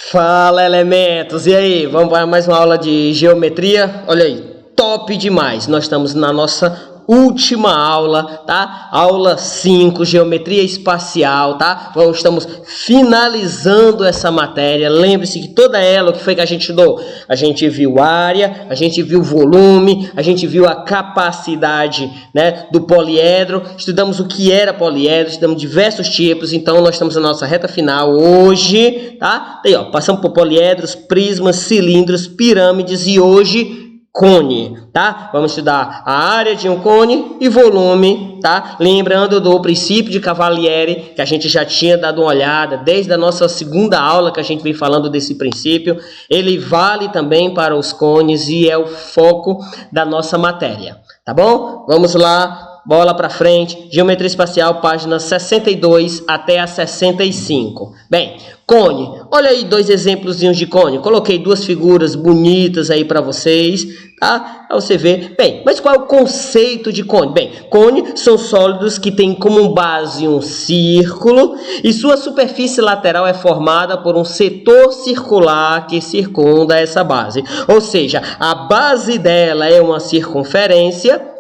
Fala, elementos! E aí, vamos para mais uma aula de geometria? Olha aí, top demais! Nós estamos na nossa última aula, tá? Aula 5, geometria espacial, tá? Estamos finalizando essa matéria. Lembre-se que toda ela, o que foi que a gente estudou? A gente viu área, a gente viu volume, a gente viu a capacidade, né, do poliedro, estudamos o que era poliedro, estudamos diversos tipos. Então nós estamos na nossa reta final hoje, tá? Aí, ó, passamos por poliedros, prismas, cilindros, pirâmides e hoje cone, tá? Vamos estudar a área de um cone e volume, tá? Lembrando do princípio de Cavalieri, que a gente já tinha dado uma olhada desde a nossa segunda aula que a gente vem falando desse princípio. Ele vale também para os cones e é o foco da nossa matéria, tá bom? Vamos lá. Bola para frente, geometria espacial, páginas 62 até a 65. Bem, cone. Olha aí dois exemplos de cone. Coloquei duas figuras bonitas aí para vocês, tá? Para você ver. Bem, mas qual é o conceito de cone? Bem, cone são sólidos que têm como base um círculo e sua superfície lateral é formada por um setor circular que circunda essa base. Ou seja, a base dela é uma circunferência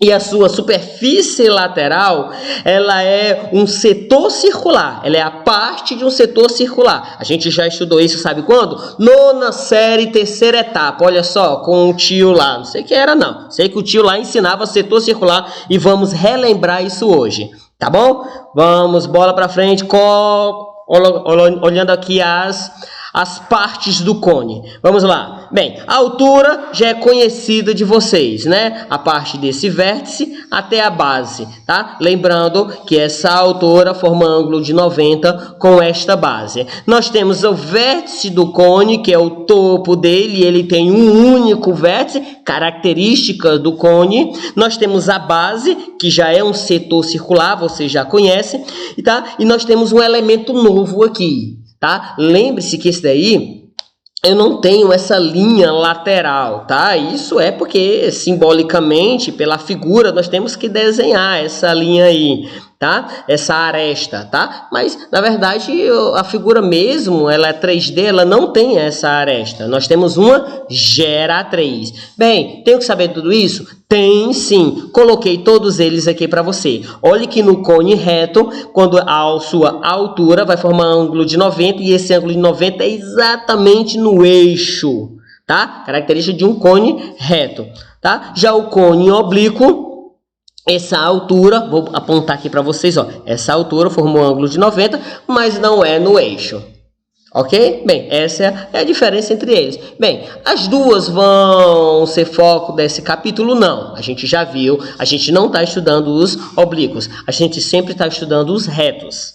e a sua superfície lateral, ela é um setor circular. Ela é a parte de um setor circular. A gente já estudou isso, sabe quando? Nona série, terceira etapa. Olha só, com o tio lá. Não sei que era, não. Sei que o tio lá ensinava setor circular e vamos relembrar isso hoje. Tá bom? Vamos, bola pra frente. Olhando aqui as partes do cone. Vamos lá. Bem, a altura já é conhecida de vocês, né? A parte desse vértice até a base, tá? Lembrando que essa altura forma ângulo de 90 com esta base. Nós temos o vértice do cone, que é o topo dele, ele tem um único vértice, característica do cone. Nós temos a base, que já é um setor circular, vocês já conhecem, tá? E nós temos um elemento novo aqui, tá? Lembre-se que esse daí eu não tenho essa linha lateral, tá? Isso é porque simbolicamente, pela figura, nós temos que desenhar essa linha aí, tá? Essa aresta, tá? Mas, na verdade, a figura mesmo, ela é 3D, ela não tem essa aresta. Nós temos uma geratriz. Bem, tenho que saber tudo isso? Tem sim. Coloquei todos eles aqui para você. Olhe que no cone reto, quando a sua altura vai formar um ângulo de 90 e esse ângulo de 90 é exatamente no eixo, tá? Característica de um cone reto, tá? Já o cone oblíquo, essa altura, vou apontar aqui para vocês, ó. Essa altura formou um ângulo de 90, mas não é no eixo. Ok? Bem, essa é a diferença entre eles. Bem, as duas vão ser foco desse capítulo? Não. A gente já viu, a gente não está estudando os oblíquos. A gente sempre está estudando os retos.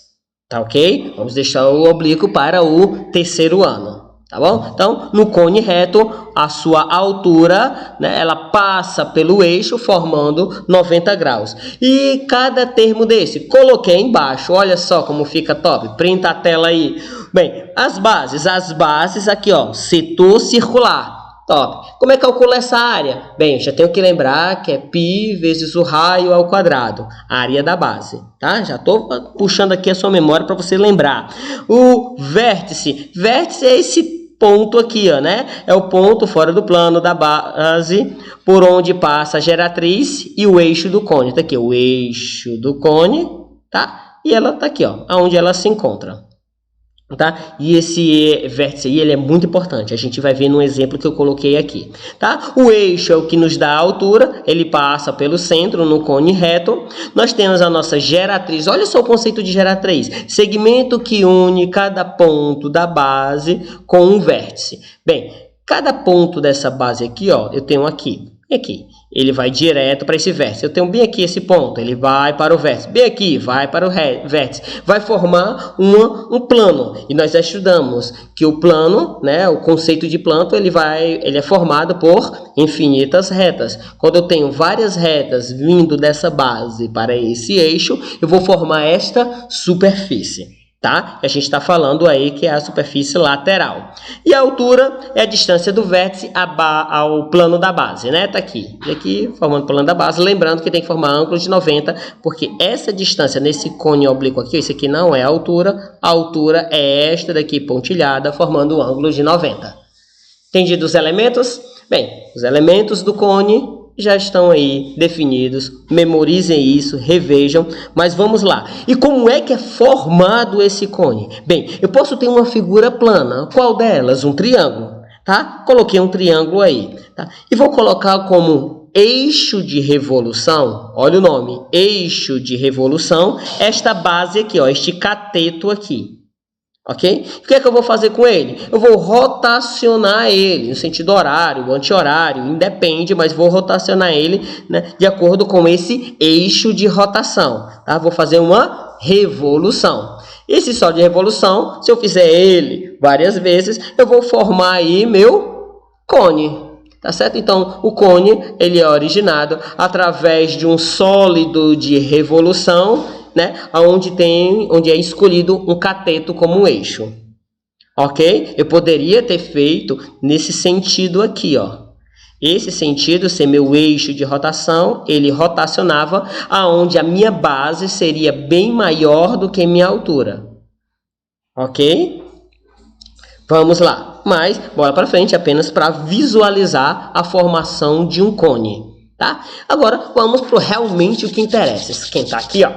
Tá ok? Vamos deixar o oblíquo para o terceiro ano. Tá bom? Então, no cone reto, a sua altura, né, ela passa pelo eixo formando 90 graus. E cada termo desse, coloquei embaixo. Olha só como fica top. Printa a tela aí. Bem, as bases aqui, ó, setor circular. Top. Como é que calcula essa área? Bem, eu já tenho que lembrar que é π vezes o raio ao quadrado, a área da base, tá? Já estou puxando aqui a sua memória para você lembrar. O vértice é esse ponto aqui, ó, né? É o ponto fora do plano da base por onde passa a geratriz e o eixo do cone. Tá aqui, o eixo do cone, tá? E ela tá aqui, ó, aonde ela se encontra. Tá? E esse vértice aí, ele é muito importante. A gente vai ver no exemplo que eu coloquei aqui, tá? O eixo é o que nos dá a altura, ele passa pelo centro no cone reto. Nós temos a nossa geratriz. Olha só o conceito de geratriz. Segmento que une cada ponto da base com um vértice. Bem, cada ponto dessa base aqui, ó, eu tenho aqui e aqui. Ele vai direto para esse vértice. Eu tenho bem aqui esse ponto, ele vai para o vértice. Bem aqui, vai para o vértice. Vai formar um plano. E nós já estudamos que o plano, né, o conceito de plano, ele é formado por infinitas retas. Quando eu tenho várias retas vindo dessa base para esse eixo, eu vou formar esta superfície. tá? A gente está falando aí que é a superfície lateral. E a altura é a distância do vértice ao plano da base, né? Tá aqui. E aqui, formando o plano da base. Lembrando que tem que formar ângulo de 90, porque essa distância nesse cone oblíquo aqui, esse aqui não é a altura é esta daqui pontilhada, formando o ângulo de 90. Entendido os elementos? Bem, os elementos do cone já estão aí definidos, memorizem isso, revejam, mas vamos lá. E como é que é formado esse cone? Bem, eu posso ter uma figura plana, qual delas? Um triângulo, tá? Coloquei um triângulo aí, tá? E vou colocar como eixo de revolução, olha o nome, eixo de revolução, esta base aqui, ó, este cateto aqui. Ok? O que é que eu vou fazer com ele? Eu vou rotacionar ele no sentido horário, anti-horário, independe, mas vou rotacionar ele, né, de acordo com esse eixo de rotação. Tá? Vou fazer uma revolução. Esse só de revolução, se eu fizer ele várias vezes, eu vou formar aí meu cone. Tá certo? Então, o cone ele é originado através de um sólido de revolução, né, onde é escolhido um cateto como eixo. Ok? Eu poderia ter feito nesse sentido aqui, ó. Esse sentido ser meu eixo de rotação, ele rotacionava aonde a minha base seria bem maior do que minha altura. Ok? Vamos lá. Mas, bola para frente, apenas para visualizar a formação de um cone. Tá? Agora, vamos para realmente o que interessa. Quem está aqui, ó.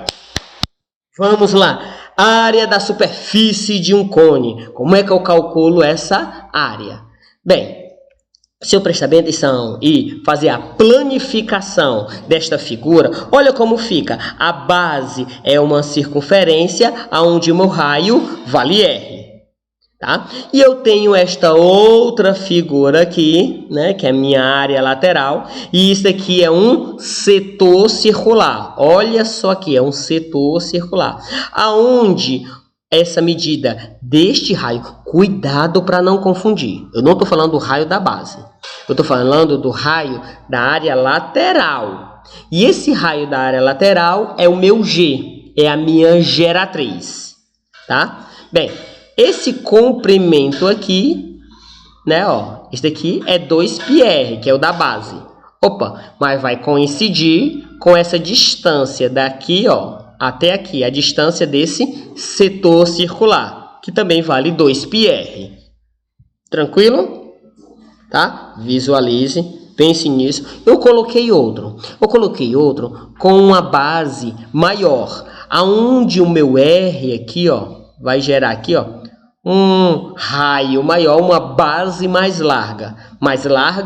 Vamos lá, área da superfície de um cone. Como é que eu calculo essa área? Bem, se eu prestar bem atenção e fazer a planificação desta figura, olha como fica. A base é uma circunferência onde o meu raio vale R. Tá? E eu tenho esta outra figura aqui, né, que é a minha área lateral, e isso aqui é um setor circular. Olha só aqui, é um setor circular. Aonde essa medida deste raio, cuidado para não confundir. Eu não estou falando do raio da base. Eu estou falando do raio da área lateral. E esse raio da área lateral é o meu G, é a minha geratriz. Tá? Bem, esse comprimento aqui, né, ó, esse daqui é 2πr, que é o da base. Opa, mas vai coincidir com essa distância daqui, ó, até aqui, a distância desse setor circular, que também vale 2πr. Tranquilo? Tá? Visualize, pense nisso. Eu coloquei outro com uma base maior, aonde o meu R aqui, ó, vai gerar aqui, ó, um raio maior, uma base mais larga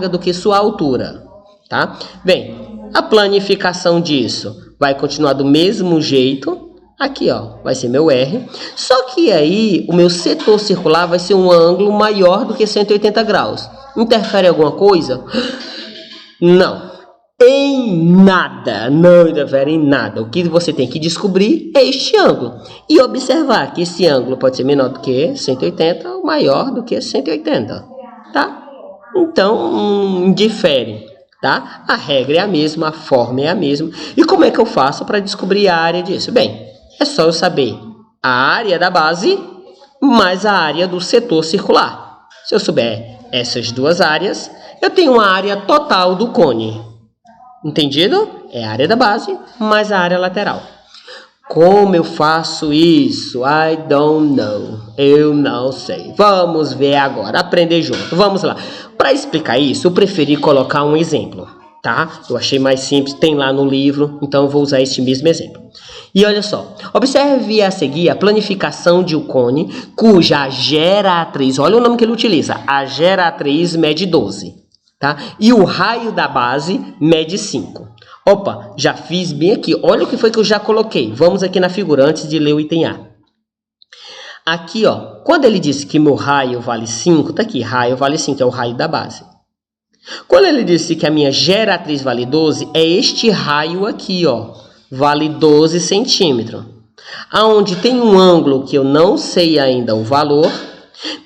do que sua altura, tá? Bem, a planificação disso vai continuar do mesmo jeito. Aqui, ó, vai ser meu R. Só que aí o meu setor circular vai ser um ângulo maior do que 180 graus. Interfere alguma coisa? Não. Em nada, não interfere em nada. O que você tem que descobrir é este ângulo. E observar que esse ângulo pode ser menor do que 180 ou maior do que 180. Tá? Então, indifere. Tá? A regra é a mesma, a forma é a mesma. E como é que eu faço para descobrir a área disso? Bem, é só eu saber a área da base mais a área do setor circular. Se eu souber essas duas áreas, eu tenho uma área total do cone. Entendido? É a área da base mais a área lateral. Como eu faço isso? I don't know. Eu não sei. Vamos ver agora. Aprender junto. Vamos lá. Para explicar isso, eu preferi colocar um exemplo, tá? Eu achei mais simples. Tem lá no livro, então eu vou usar este mesmo exemplo. E olha só. Observe a seguir a planificação de um cone cuja geratriz, olha o nome que ele utiliza. A geratriz mede 12. Tá? E o raio da base mede 5. Opa, já fiz bem aqui. Olha o que foi que eu já coloquei. Vamos aqui na figura antes de ler o item A. Aqui, ó, quando ele disse que meu raio vale 5, tá aqui, raio vale 5, é o raio da base. Quando ele disse que a minha geratriz vale 12, é este raio aqui, ó, vale 12 centímetros. Aonde tem um ângulo que eu não sei ainda o valor,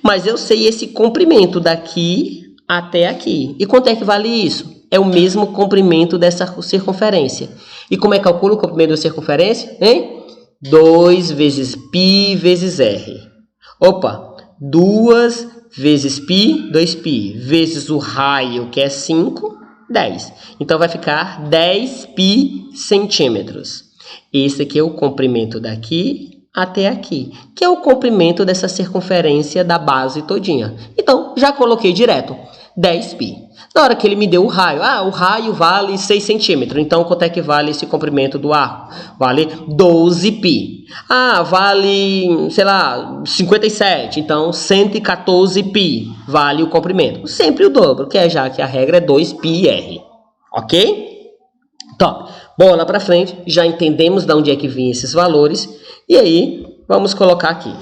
mas eu sei esse comprimento daqui até aqui. E quanto é que vale isso? É o mesmo comprimento dessa circunferência. E como é que calcula o comprimento da circunferência? Hein? 2 vezes π vezes r. Opa, 2 vezes π, 2π, vezes o raio, que é 5, 10. Então, vai ficar 10 π centímetros. Esse aqui é o comprimento daqui até aqui, que é o comprimento dessa circunferência da base todinha. Então, já coloquei direto, 10 π. Na hora que ele me deu o raio, o raio vale 6 centímetros. Então, quanto é que vale esse comprimento do arco? Vale 12 π. Vale, sei lá, 57. Então, 114 π vale o comprimento. Sempre o dobro, já que a regra é 2 πr. Ok? Top. Bola para frente. Já entendemos de onde é que vinham esses valores. E aí, vamos colocar aqui.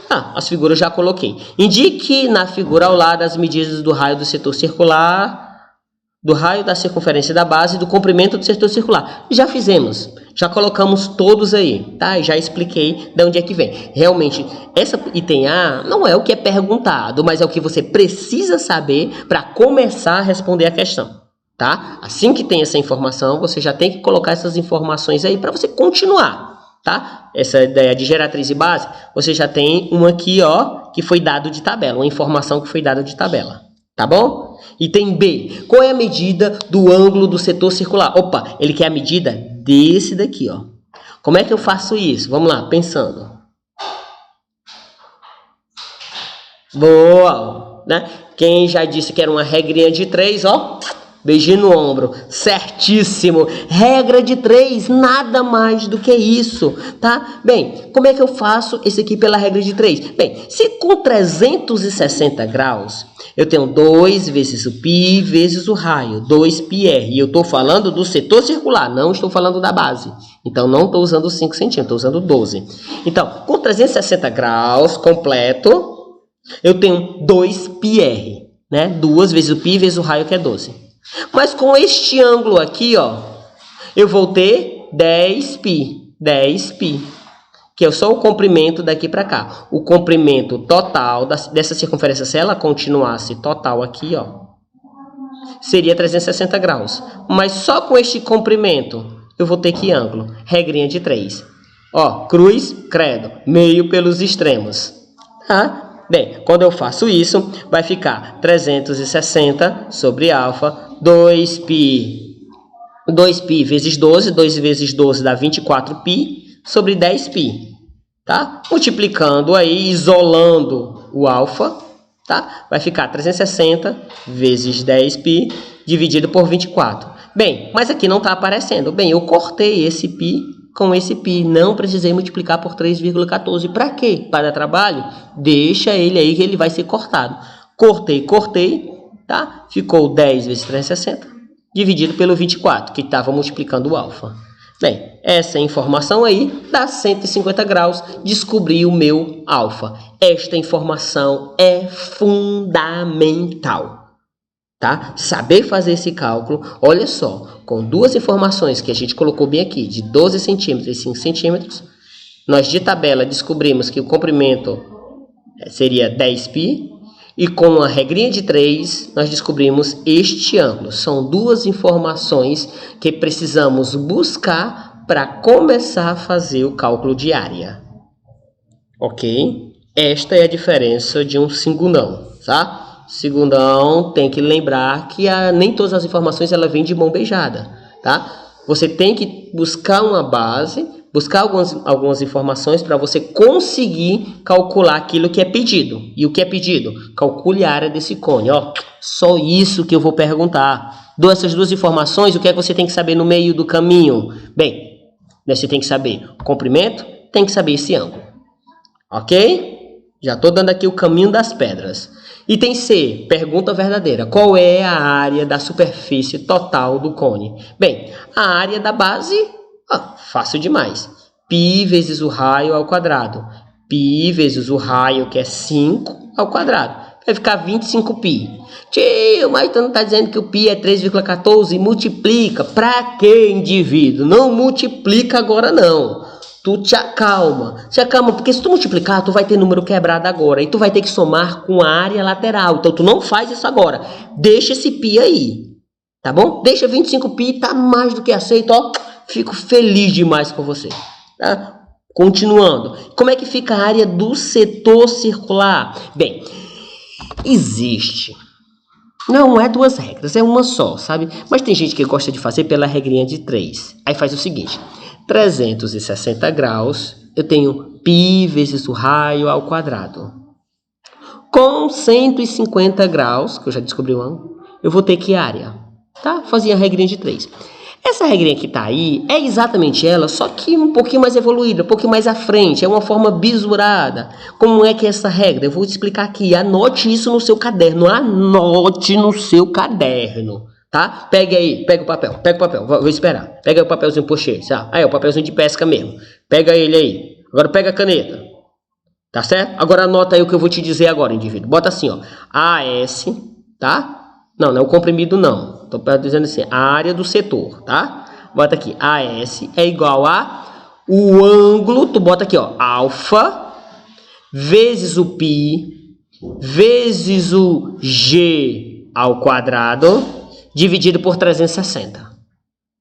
As figuras eu já coloquei. Indique na figura ao lado as medidas do raio do setor circular, do raio da circunferência da base e do comprimento do setor circular. Já fizemos. Já colocamos todos aí, tá? Já expliquei de onde é que vem. Realmente, essa item A não é o que é perguntado, mas é o que você precisa saber para começar a responder a questão, tá? Assim que tem essa informação, você já tem que colocar essas informações aí para você continuar. Tá? Essa ideia de geratriz e base, você já tem uma aqui, que foi dado de tabela, uma informação que foi dada de tabela, tá bom? Item B, qual é a medida do ângulo do setor circular? Opa, ele quer a medida desse daqui, Como é que eu faço isso? Vamos lá, pensando. Boa, né? Quem já disse que era uma regrinha de 3, beijinho no ombro, certíssimo, regra de 3, nada mais do que isso, tá? Bem, como é que eu faço esse aqui pela regra de 3? Bem, se com 360 graus, eu tenho 2 vezes o π vezes o raio, 2πr, e eu estou falando do setor circular, não estou falando da base, então não estou usando 5 centímetros, estou usando 12. Então, com 360 graus completo, eu tenho 2πr, né? 2 vezes o π vezes o raio, que é 12. Mas com este ângulo aqui, eu vou ter 10π, que é só o comprimento daqui para cá. O comprimento total dessa circunferência, se ela continuasse total aqui, seria 360 graus. Mas só com este comprimento, eu vou ter que ângulo? Regrinha de 3. Cruz, credo, meio pelos extremos. Tá? Bem, quando eu faço isso, vai ficar 360 sobre alfa, 2π vezes 12, 2 vezes 12 dá 24π, sobre 10π, tá? Multiplicando aí, isolando o alfa, tá? Vai ficar 360 vezes 10π, dividido por 24. Bem, mas aqui não está aparecendo. Bem, eu cortei esse π com esse π, não precisei multiplicar por 3,14. Para quê? Para dar trabalho? Deixa ele aí que ele vai ser cortado. Cortei, tá? Ficou 10 vezes 360, dividido pelo 24, que estava multiplicando o alfa. Bem, essa informação aí dá 150 graus, descobri o meu alfa. Esta informação é fundamental, tá? Saber fazer esse cálculo, olha só, com duas informações que a gente colocou bem aqui, de 12 centímetros e 5 centímetros, nós de tabela descobrimos que o comprimento seria 10π, e com a regrinha de 3, nós descobrimos este ângulo. São duas informações que precisamos buscar para começar a fazer o cálculo de área. Ok? Esta é a diferença de um segundão, tá? Segundão, tem que lembrar que nem todas as informações ela vêm de mão beijada, tá? Você tem que buscar uma base, buscar algumas informações para você conseguir calcular aquilo que é pedido. E o que é pedido? Calcule a área desse cone. Só isso que eu vou perguntar. Dou essas duas informações, o que é que você tem que saber no meio do caminho? Bem, você tem que saber o comprimento, tem que saber esse ângulo. Ok? Já estou dando aqui o caminho das pedras. Item C, pergunta verdadeira. Qual é a área da superfície total do cone? Bem, a área da base, fácil demais. Π vezes o raio ao quadrado. Π vezes o raio, que é 5, ao quadrado. Vai ficar 25π. Tio, mas tu não está dizendo que o π é 3,14? Multiplica. Para quê, indivíduo? Não multiplica agora, não. Tu te acalma, porque se tu multiplicar, tu vai ter número quebrado agora, e tu vai ter que somar com a área lateral, então tu não faz isso agora, deixa esse π aí, tá bom? Deixa 25π, tá mais do que aceito, fico feliz demais com você, Tá? Continuando. Como é que fica a área do setor circular? Bem, existe. Não é duas regras, é uma só, sabe? Mas tem gente que gosta de fazer pela regrinha de 3. Aí faz o seguinte. 360 graus, eu tenho π vezes o raio ao quadrado. Com 150 graus, que eu já descobri o ângulo, eu vou ter que área, tá? Fazia a regrinha de 3. Essa regrinha que tá aí é exatamente ela, só que um pouquinho mais evoluída, um pouquinho mais à frente, é uma forma bisurada. Como é que é essa regra? Eu vou te explicar aqui, anote isso no seu caderno, anote no seu caderno, tá? Pega aí, pega o papel, vou esperar. Pega o papelzinho, puxei, tá? Aí, o papelzinho de pesca mesmo. Pega ele aí, agora pega a caneta, tá certo? Agora anota aí o que eu vou te dizer agora, indivíduo. Bota assim, ó, AS, tá? Não é o comprimido não. Estou dizendo assim, a área do setor, tá? Bota aqui, AS é igual a o ângulo, tu bota aqui, ó, alfa vezes o π vezes o g ao quadrado dividido por 360.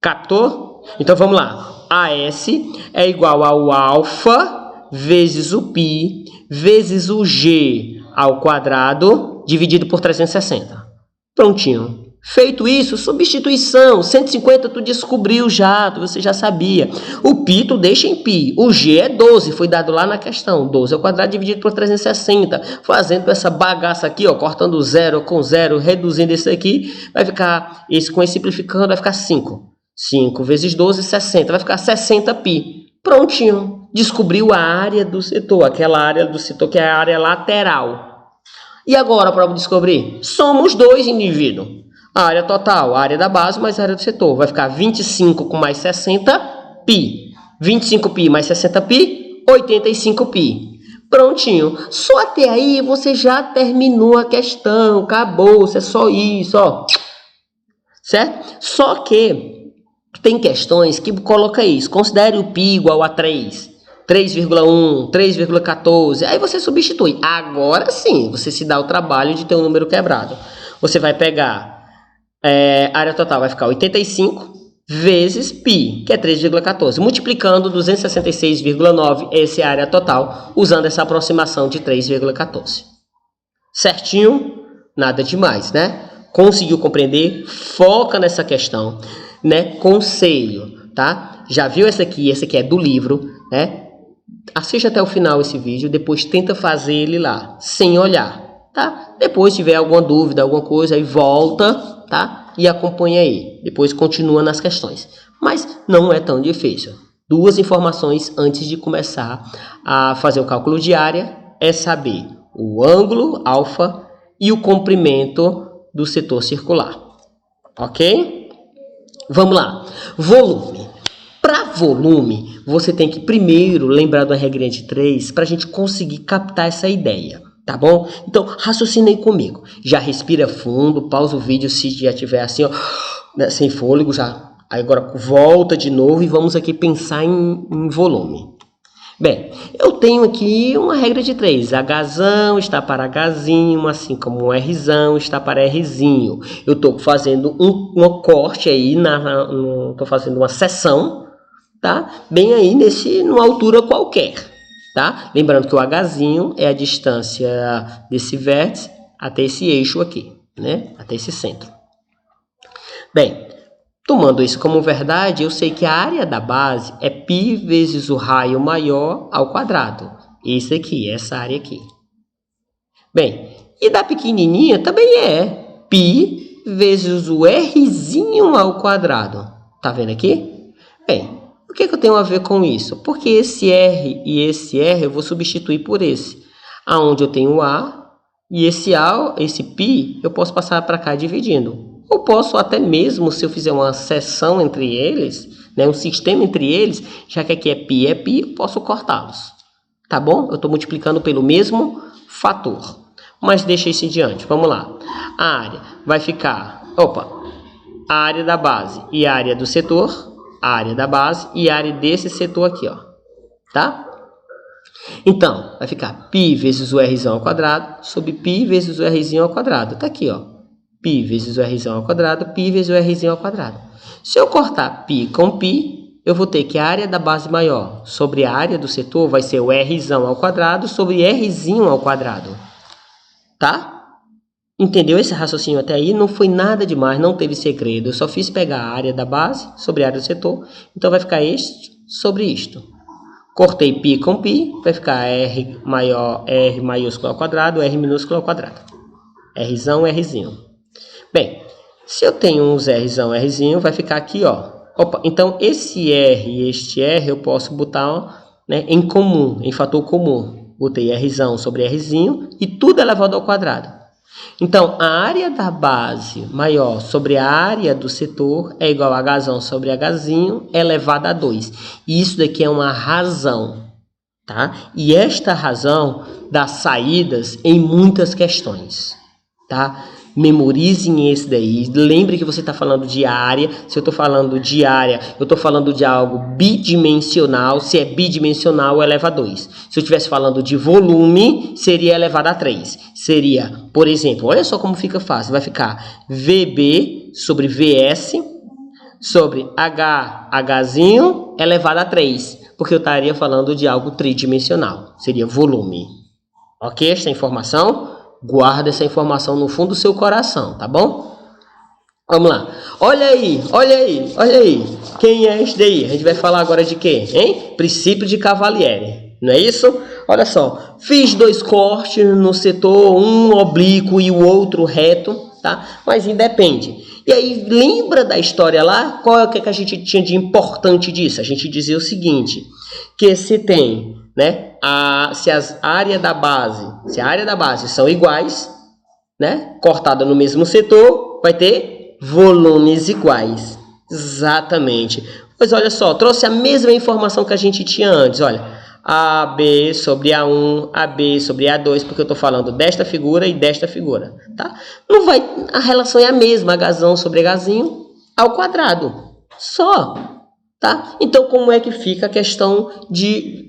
Captou? Então vamos lá. AS é igual ao alfa vezes o π vezes o g ao quadrado dividido por 360. Prontinho. Feito isso, substituição. 150 tu descobriu já, você já sabia. O π tu deixa em π. O g é 12, foi dado lá na questão. 12 ao quadrado dividido por 360. Fazendo essa bagaça aqui, ó, cortando 0 com 0, reduzindo isso aqui, vai ficar, esse com esse simplificando, vai ficar 5. 5 vezes 12, 60. Vai ficar 60π. Prontinho. Descobriu a área do setor, aquela área do setor que é a área lateral. E agora, para descobrir? Somos dois indivíduos. A área total, a área da base mais a área do setor. Vai ficar 25 com mais 60π. 25π mais 60π, 85π. Prontinho. Só até aí você já terminou a questão. Acabou, é só isso, ó. Certo? Só que tem questões que coloca isso. Considere o π igual a 3. 3,1, 3,14, aí você substitui. Agora sim, você se dá o trabalho de ter um número quebrado. Você vai pegar, a área total vai ficar 85 vezes π, que é 3,14. Multiplicando 266,9, essa é a área total, usando essa aproximação de 3,14. Certinho? Nada demais, né? Conseguiu compreender? Foca nessa questão, né? Conselho, tá? Já viu essa aqui é do livro, né? Assiste até o final esse vídeo, depois tenta fazer ele lá, sem olhar, tá? Depois tiver alguma dúvida, alguma coisa, aí volta, tá? E acompanha aí. Depois continua nas questões. Mas não é tão difícil. 2 informações antes de começar a fazer o cálculo de área é saber o ângulo alfa e o comprimento do setor circular. Ok? Vamos lá. Volume. Para volume, você tem que primeiro lembrar da regrinha de 3 para a gente conseguir captar essa ideia, tá bom? Então, raciocina aí comigo. Já respira fundo, pausa o vídeo se já tiver assim, ó, né, sem fôlego, já. Aí agora volta de novo e vamos aqui pensar em volume. Bem, eu tenho aqui uma regra de 3. Hzão está para Hzinho, assim como o Rzão está para Rzinho. Eu estou fazendo um corte aí, estou fazendo uma seção, tá? Bem aí numa altura qualquer, tá? Lembrando que o Hzinho é a distância desse vértice até esse eixo aqui, né? Até esse centro. Bem, tomando isso como verdade, eu sei que a área da base é π vezes o raio maior ao quadrado. Esse aqui, essa área aqui. Bem, e da pequenininha também é π vezes o Rzinho ao quadrado. Tá vendo aqui? Bem, o que eu tenho a ver com isso? Porque esse R e esse R eu vou substituir por esse. Aonde eu tenho A e esse A, esse π, eu posso passar para cá dividindo. Ou posso até mesmo, se eu fizer uma seção entre eles, né, um sistema entre eles, já que aqui é π, eu posso cortá-los. Tá bom? Eu estou multiplicando pelo mesmo fator. Mas deixa isso em diante. Vamos lá. A área vai ficar... a área da base e a área do setor... A área da base e a área desse setor aqui, ó. Tá? Então, vai ficar π vezes o Rzão ao quadrado sobre π vezes o Rzinho ao quadrado. Tá aqui, ó. π vezes o Rzão ao quadrado, π vezes o Rzinho ao quadrado. Se eu cortar π com π, eu vou ter que a área da base maior sobre a área do setor vai ser o Rzão ao quadrado sobre Rzinho ao quadrado. Tá? Entendeu esse raciocínio até aí? Não foi nada demais, não teve segredo. Eu só fiz pegar a área da base sobre a área do setor. Então vai ficar este sobre isto. Cortei π com π, vai ficar R maior, R maiúsculo ao quadrado, R minúsculo ao quadrado. Rzão, Rzinho. Bem, se eu tenho uns Rzão, Rzinho, vai ficar aqui, ó. Opa, então esse R e este R eu posso botar, né, em comum, em fator comum. Botei Rzão sobre Rzinho e tudo elevado ao quadrado. Então, a área da base maior sobre a área do setor é igual a Hzão sobre Hzinho elevado a 2. E isso daqui é uma razão, tá? E esta razão dá saídas em muitas questões, tá? Memorizem esse daí. Lembre que você está falando de área. Se eu estou falando de área, eu estou falando de algo bidimensional. Se é bidimensional, eleva a 2. Se eu estivesse falando de volume, seria elevado a 3. Seria, por exemplo, olha só como fica fácil. Vai ficar VB sobre VS sobre Hzinho elevado a 3. Porque eu estaria falando de algo tridimensional. Seria volume. Ok? Esta informação? Guarda essa informação no fundo do seu coração, tá bom? Vamos lá. Olha aí, olha aí, olha aí. Quem é esse daí? A gente vai falar agora de quê? Hein? Princípio de Cavalieri. Não é isso? Olha só. Fiz 2 cortes no setor, um oblíquo e o outro reto, tá? Mas independe. E aí, lembra da história lá? Qual é o que a gente tinha de importante disso? A gente dizia o seguinte, que se tem, né? Se a área da base são iguais, né? Cortada no mesmo setor, vai ter volumes iguais. Exatamente. Pois olha só, trouxe a mesma informação que a gente tinha antes. Olha, AB sobre A1, AB sobre A2, porque eu estou falando desta figura e desta figura, tá? Não vai, a relação é a mesma, Hzão sobre Hzinho ao quadrado. Só, tá? Então, como é que fica a questão de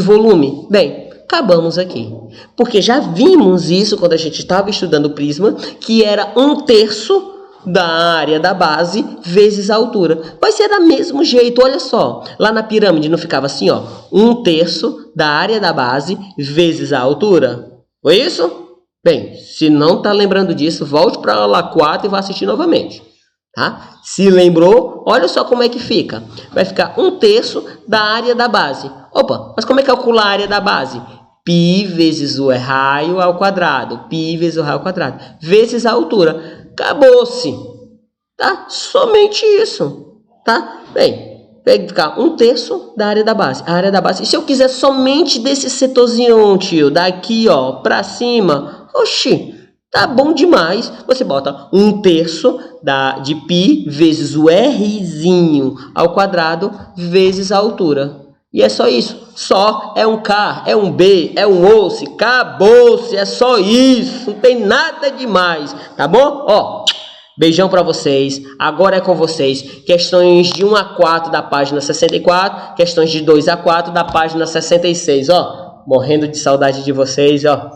volume? Bem, acabamos aqui. Porque já vimos isso quando a gente estava estudando o prisma, que era 1/3 da área da base vezes a altura. Vai ser do mesmo jeito, olha só. Lá na pirâmide não ficava assim, ó. 1/3 da área da base vezes a altura. Foi isso? Bem, se não está lembrando disso, volte para a aula 4 e vá assistir novamente. Tá? Se lembrou, olha só como é que fica. Vai ficar 1/3 da área da base. Opa, mas como é que calcula a área da base? Π vezes o raio ao quadrado. Π vezes o raio ao quadrado. Vezes a altura. Acabou-se. Tá? Somente isso. Tá? Bem, vai ficar 1/3 da área da base. A área da base. E se eu quiser somente desse setorzinho, tio, daqui, ó, pra cima, oxi, tá bom demais. Você bota 1/3 de π vezes o Rzinho ao quadrado vezes a altura. E é só isso. Só é um K, é um B, é um osso. Acabou-se. É só isso. Não tem nada demais. Tá bom? Ó, beijão pra vocês. Agora é com vocês. Questões de 1 a 4 da página 64. Questões de 2 a 4 da página 66. Ó, morrendo de saudade de vocês, ó.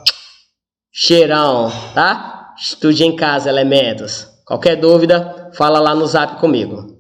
Cheirão, tá? Estude em casa, elementos. Qualquer dúvida, fala lá no zap comigo.